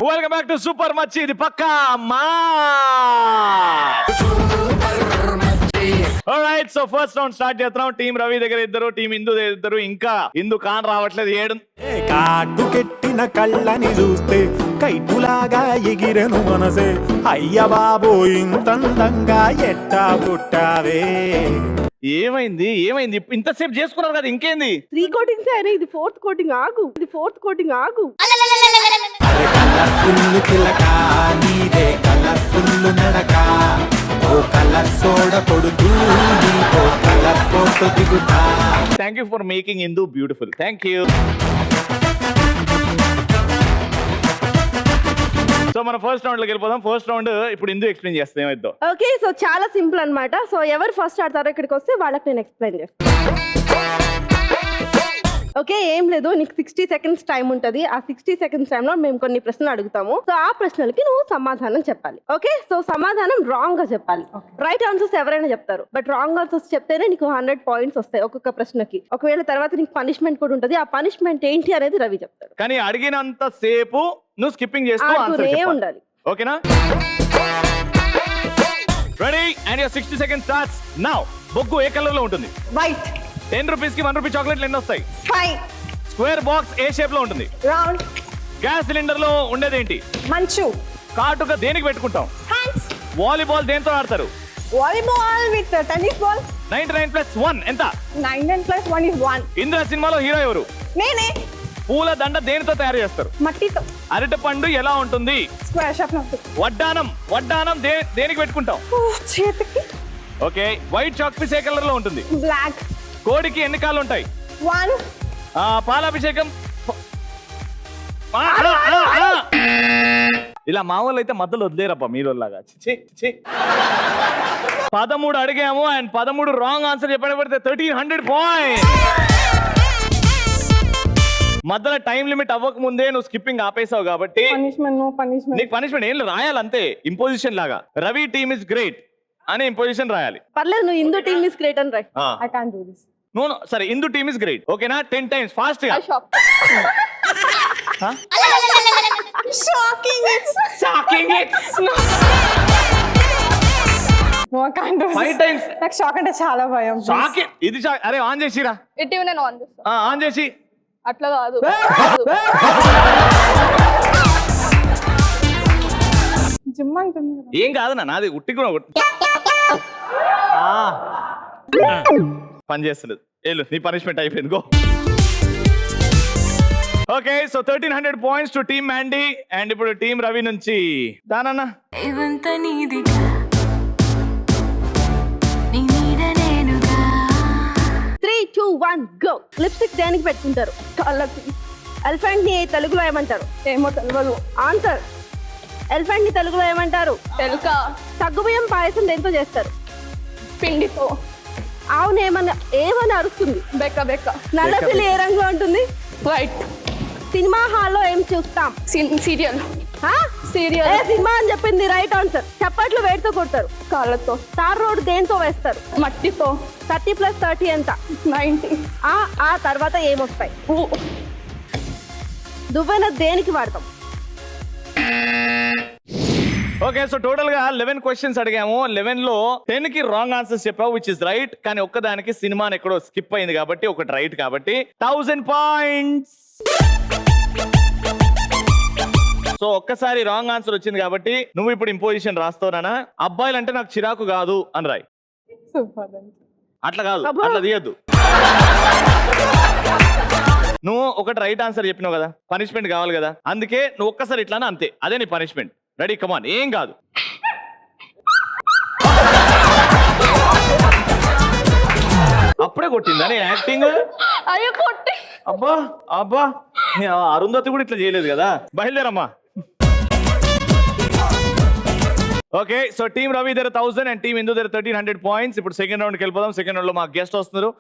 Welcome back to super మచ్చి. ఇది పక్కా మా alright. So first round start చేస్తున్నాం. టీం రవి దగ్గర ఇద్దరు, టీం ఇందు దగ్గర ఇద్దరు. ఇంకా ఇందు కాన్ రావట్లేదు. 7 కాటు కెట్టిన కళ్ళని చూస్తే కైటులాగా ఎగిరెను మనసే. అయ్య బాబో ఇంతందంగా ఎట్టా పుట్టావే. ఏమైంది ఏమైంది? ఇంతసేపు చేసుకున్నారు కదా, ఇంకేంది? 3 కోటింగ్స్ అయినా, ఇది 4th కోటింగ్. ఆగు, ఇది 4th కోటింగ్. ఆగు. అరే కలర్ఫుల్ చిలక నీదే కలర్ఫుల్ నడక. ఓ కలర్ సోడ కొడుతూ నీతో కలర్ ఫోటో దిగుతా. థ్యాంక్ యూ ఫర్ మేకింగ్ ఇందు బ్యూటిఫుల్. Thank you. సో మన ఫస్ట్ రౌండ్ లోకి వెళ్ళిపోదాం. ఫస్ట్ రౌండ్ ఇప్పుడు ఇందు ఎక్స్ప్లెయిన్ చేస్తాం ఏమైద్దో. ఓకే, సో చాలా సింపుల్ అన్నమాట. సో ఎవరు ఫస్ట్ ఆడతారో ఇక్కడికి వస్తే వాళ్ళకి నేను ఎక్స్ప్లెయిన్ చేస్తాను. ఓకే, ఏం లేదు, నీకు 60 సెకండ్స్ టైం ఉంటుంది. ఆ 60 సెకండ్స్ టైంలో మేము కొన్ని ప్రశ్నలు అడుగుతాము. సో ఆ ప్రశ్నలకి నువ్వు సమాధానం చెప్పాలి. ఓకే, సో సమాధానం రాంగ్ గా చెప్పాలి. రైట్ ఆన్సర్స్ ఎవరైనా చెప్తారు, బట్ రాంగ్ ఆన్సర్స్ చెప్తేనే నీకు 100 పాయింట్స్ వస్తాయి ఒక్కొక్క ప్రశ్నకి. ఒకవేళ తర్వాత నీకు పనిష్మెంట్ కూడా ఉంటుంది. ఆ పనిష్మెంట్ ఏంటి అనేది రవి చెప్తాడు. కానీ అడిగినంత సేపు నువ్వు స్కిప్పింగ్ చేస్తూ ఆన్సర్ చెప్పాలి. ఉండాలి. ఓకేనా? Ready and your 60 seconds starts now. బొగ్గు ఏ కలర్ లో ఉంటుంది? వైట్. 10 రూపీస్ కి 1 రూపీ చాక్లెట్లు ఎన్ని వస్తాయి? 5. స్క్వేర్ బాక్స్ ఏ షేప్ లో ఉంటుంది? రౌండ్. గ్యాస్ సిలిండర్ లో ఉండేదేంటి? మంచు. కాటుక దేనికి పెట్టుకుంటాం? హ్యాండ్స్. వాలీబాల్ దేంతో ఆడతారు? Volleyball with tennis ball. 99 + 1 ఎంత? 99 + 1 is 1. ఇంద్ర సినిమాలో హీరో ఎవరు? నేనే. పూల దండ దేనితో తయారు చేస్తారు? మట్టితో. అరటి పండు ఎలా ఉంటుంది? స్క్వేర్ షేప్ లో ఉంటుంది. వడ్డానం వడ్డానం దేనికి పెట్టుకుంటాం? చేతికి. ఓకే, వైట్ చాక్ పీస్ ఏ కలర్ లో ఉంటుంది? బ్లాక్. కోడికి ఎన్ని కాళ్ళు ఉంటాయి? 1. పాలాభిషేకం. ఇలా మామూలు అయితే మధ్యలో వదిలేరప్ప మీరులాగా. 13 అడిగాము అండ్ 13 రాంగ్ ఆన్సర్ చెప్పడం పడితే 1300 పాయింట్. మధ్యలో టైం లిమిట్ అవ్వక ముందే నువ్వు స్కిప్పింగ్ ఆపేసావు కాబట్టి పనిష్మెంట్. No punishment. నీకు పనిష్మెంట్ ఏం రాయాలి అంతే, ఇంపోజిషన్ లాగా. రవి టీమ్ ఇస్ గ్రేట్ అని ఇంపోజిషన్ రాయాలి. పర్లేదు, నువ్వు ఇందు టీమ్ ఇస్ గ్రేట్ అని రాయి. I can't do this. No సరే, ఇందు టీమ్ ఇస్ గ్రేట్. ఓకేనా? 10 టైమ్స్ ఫాస్ట్ గా. Shocking it. Shocking it. No, I can't do 5 this. Times. నాకు షాక్ అంటే చాలా భయం. షాకింగ్. ఇది షాక్. అరే ఆన్ చేసిరా. ఇటీవల నేను ఆన్ చేస్తా. ఆన్ చేసి. అట్లా కాదు. జిమ్ అంటుంది కదా. ఏం కాదు నాది ఉట్టి కూడా పని చేస్తలేదు. ఏళ్ళు నీ పనిష్మెంట్ అయిపోయింది. Go. Okay, so 1300 points to team మ్యాండీ. And ఇప్పుడు టీమ్ రవి నుంచి దానన్న. ఇవంతా నీదిగా నీ నీడ నేనుగా. 3, 2, 1 గో. లిప్స్టిక్ దేనికి పెట్టుకుంటారు? కళ్ళకి. ఎలిఫెంట్ ని తెలుగులో ఏమంటారు? ఏమో తెలియదు. ఆన్సర్. ఎలిఫెంట్ ని తెలుగులో ఏమంటారు? తెలుక. సగ్గుబియ్యం పాయసం దేంతో చేస్తారు? పిండితో. ఆవును ఏమని అరుస్తుంది? బెక్క బెక్క. నల్లపిల్లి ఏ రంగులో ఉంటుంది? వైట్. సినిమా హాల్లో ఏం చూస్తాం? సీరియల్. ఆ? సీరియల్. ఏ సినిమా అని చెప్పింది రైట్ ఆన్సర్. చప్పట్లు వేడితో కొడతారు. కాళ్ళతో. తార్ రోడ్ దేంతో వేస్తారు? మట్టితో. 30 + 30 ఎంత? 90. ఆ తర్వాత ఏమొస్తాయి? దువ్వెన దేనికి వాడతాం? ఓకే, సో టోటల్ గా 11 క్వశ్చన్స్ అడిగాము. 11 లో 10 కి రాంగ్ ఆన్సర్స్ చెప్పావు, విచ్ ఇస్ రైట్. కానీ ఒక్కదానికి సినిమా ఎక్కడో స్కిప్ అయింది కాబట్టి ఒకటి రైట్ కాబట్టి 1000 పాయింట్స్. సో ఒక్కసారి రాంగ్ ఆన్సర్ వచ్చింది కాబట్టి నువ్వు ఇప్పుడు ఇంపోజిషన్ రాస్తావునా? అబ్బాయిలు అంటే నాకు చిరాకు కాదు అని రాయి. సూపర్. అట్లా కాదు, అట్లా తీయద్దు. నువ్వు ఒకటి రైట్ ఆన్సర్ చెప్పినావు కదా, పనిష్మెంట్ కావాలి కదా, అందుకే నువ్వు ఒక్కసారి ఇట్లానే అంతే. అదే నీ పనిష్మెంట్. రెడీ, కమాన్. ఏం కాదు. అప్పుడే కొట్టిందా నీ యాక్టింగ్? అయ్యో కొట్టి. అబ్బా అబ్బా, అరుంధతి కూడా ఇట్లా చేయలేదు కదా. బయలుదేరమ్మా. ఓకే, సో టీమ్ రవి దగ్గర 1000 అండ్ టీమ్ ఇందు దగ్గర 1300 పాయింట్స్. ఇప్పుడు సెకండ్ రౌండ్కి వెళ్ళిపోదాం. సెకండ్ రౌండ్ లో మా గెస్ట్ వస్తున్నారు.